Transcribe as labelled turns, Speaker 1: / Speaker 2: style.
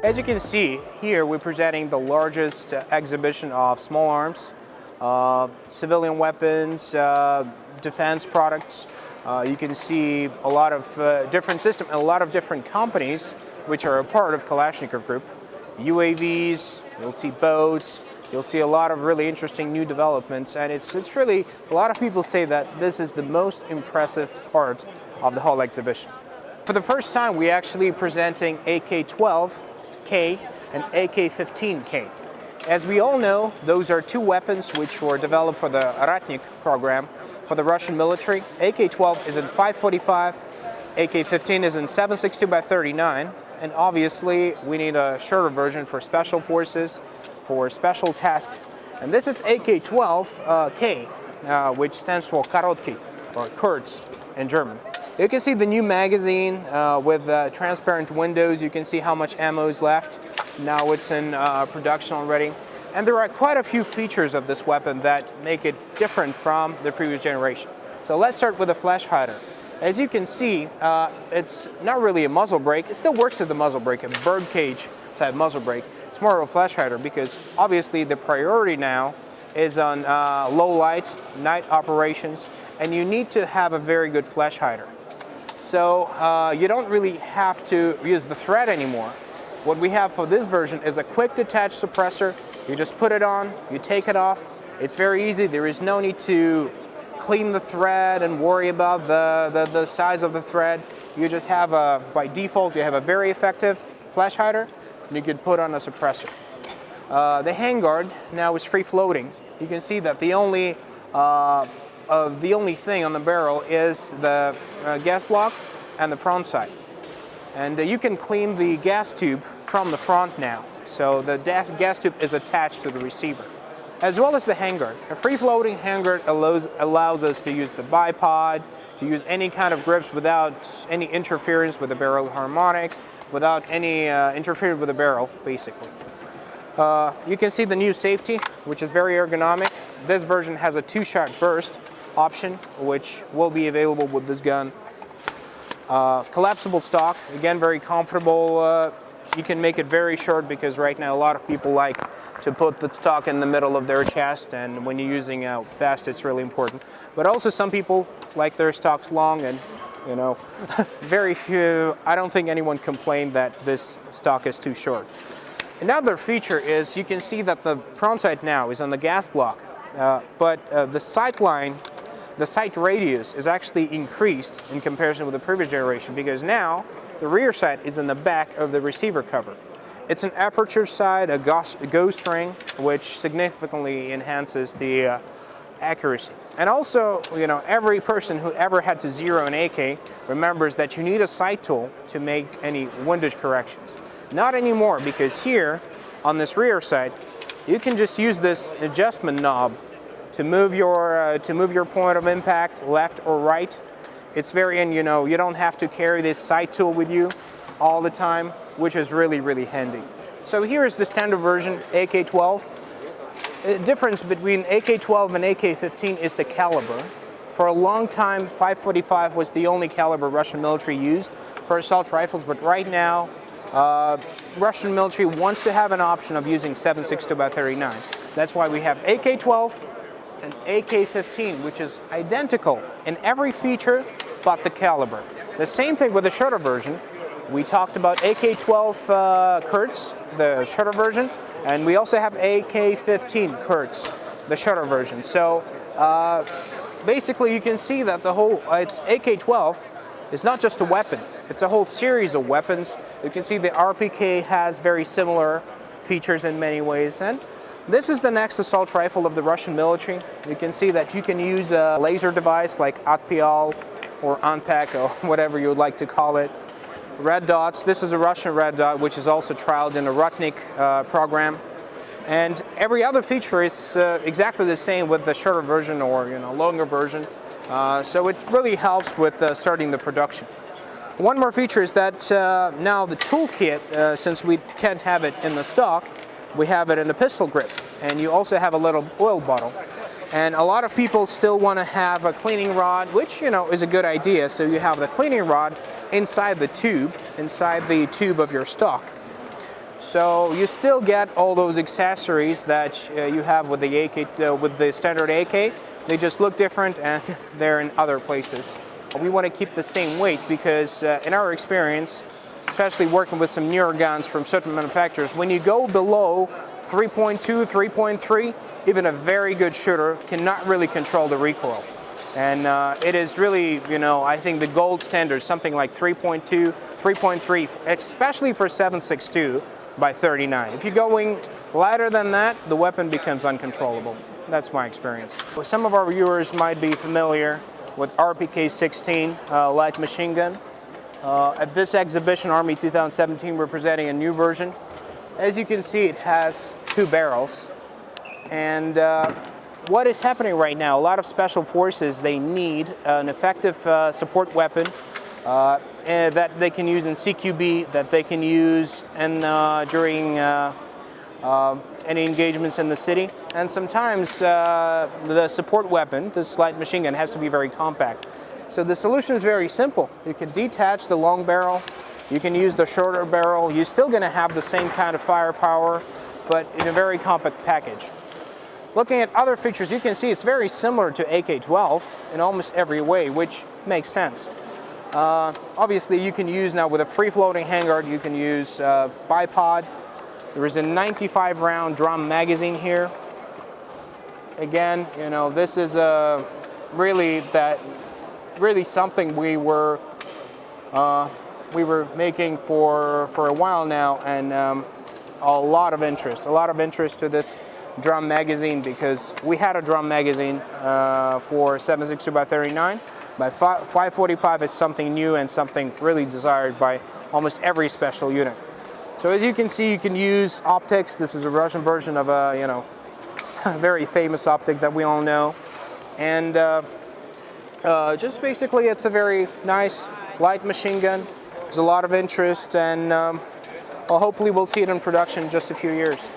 Speaker 1: As you can see, here we're presenting the largest exhibition of small arms, civilian weapons, defense products. You can see a lot of different systems and a lot of different companies which are a part of Kalashnikov Group. UAVs, you'll see boats, you'll see a lot of really interesting new developments, and it's really, a lot of people say that this is the most impressive part of the whole exhibition. For the first time, we're actually presenting AK-12K and AK-15K. As we all know, those are two weapons which were developed for the Ratnik program for the Russian military. AK-12 is in 5.45, AK-15 is in 7.62 by 39, and obviously we need a shorter version for special forces, for special tasks. And this is AK-12K, which stands for Korotkий, or Kurz in German. You can see the new magazine with transparent windows. You can see how much ammo is left. Now it's in production already. And there are quite a few features of this weapon that make it different from the previous generation. So let's start with the flash hider. As you can see, it's not really a muzzle brake. It still works as a muzzle brake, a bird cage type muzzle brake. It's more of a flash hider because obviously the priority now is on low light, night operations, and you need to have a very good flash hider. So you don't really have to use the thread anymore. What we have for this version is a quick detach suppressor. You just put it on, you take it off. It's very easy. There is no need to clean the thread and worry about the size of the thread. You just have by default, you have a very effective flash hider, and you can put on a suppressor. The handguard now is free floating. You can see that the only thing on the barrel is the gas block and the front sight. And you can clean the gas tube from the front now. So the gas tube is attached to the receiver, as well as the handguard. A free-floating handguard allows us to use the bipod, to use any kind of grips without any interference with the barrel harmonics, without any interference with the barrel, basically. You can see the new safety, which is very ergonomic. This version has a 2-shot burst option, which will be available with this gun. Collapsible stock, again, very comfortable. You can make it very short because right now a lot of people like to put the stock in the middle of their chest, and when you're using a vest, it's really important. But also some people like their stocks long, and you know, very few, I don't think anyone complained that this stock is too short. Another feature is you can see that the front sight now is on the gas block, but the sight line, the sight radius is actually increased in comparison with the previous generation, because now the rear sight is in the back of the receiver cover. It's an aperture sight, a ghost ring, which significantly enhances the accuracy. And also, you know, every person who ever had to zero an AK remembers that you need a sight tool to make any windage corrections. Not anymore, because here on this rear sight, you can just use this adjustment knob to move your point of impact left or right. It's very, and you know, you don't have to carry this sight tool with you all the time, which is really, really handy. So here is the standard version, AK-12. The difference between AK-12 and AK-15 is the caliber. For a long time, 5.45 was the only caliber Russian military used for assault rifles, but right now, Russian military wants to have an option of using 7.62 by 39. That's why we have AK-12 and AK-15, which is identical in every feature but the caliber. The same thing with the shorter version. We talked about AK-12 Kurz, the shorter version, and we also have AK-15 Kurz, the shorter version. So basically you can see that the whole, it's AK-12 is not just a weapon, it's a whole series of weapons. You can see the RPK has very similar features in many ways, and this is the next assault rifle of the Russian military. You can see that you can use a laser device like Atpial or Anpak or whatever you would like to call it. Red dots, this is a Russian red dot, which is also trialed in a Ratnik program. And every other feature is exactly the same with the shorter version or longer version. So it really helps with starting the production. One more feature is that now the toolkit, since we can't have it in the stock, we have it in a pistol grip, and you also have a little oil bottle. And a lot of people still want to have a cleaning rod, which is a good idea. So you have the cleaning rod inside the tube of your stock. So you still get all those accessories that you have with the AK, with the standard AK. They just look different and they're in other places. We want to keep the same weight because in our experience, especially working with some newer guns from certain manufacturers, when you go below 3.2, 3.3, even a very good shooter cannot really control the recoil. And it is really, I think the gold standard, something like 3.2, 3.3, especially for 7.62 by 39. If you're going lighter than that, the weapon becomes uncontrollable. That's my experience. Some of our viewers might be familiar with RPK-16 light machine gun. At this exhibition, Army 2017, we're presenting a new version. As you can see, it has 2 barrels. And what is happening right now, a lot of special forces, they need an effective support weapon that they can use in CQB, that they can use during any engagements in the city. And sometimes the support weapon, this light machine gun, has to be very compact. So the solution is very simple. You can detach the long barrel, you can use the shorter barrel. You're still going to have the same kind of firepower, but in a very compact package. Looking at other features, you can see it's very similar to AK-12 in almost every way, which makes sense. Obviously, you can use now with a free-floating handguard, you can use bipod. There is a 95-round drum magazine here. Again, this is really something we were making for a while now, and a lot of interest to this drum magazine, because we had a drum magazine for 7.62 by 39. By 5.45, it's something new and something really desired by almost every special unit. So as you can see, you can use optics. This is a Russian version of a very famous optic that we all know, and just basically it's a very nice light machine gun. There's a lot of interest, and hopefully we'll see it in production in just a few years.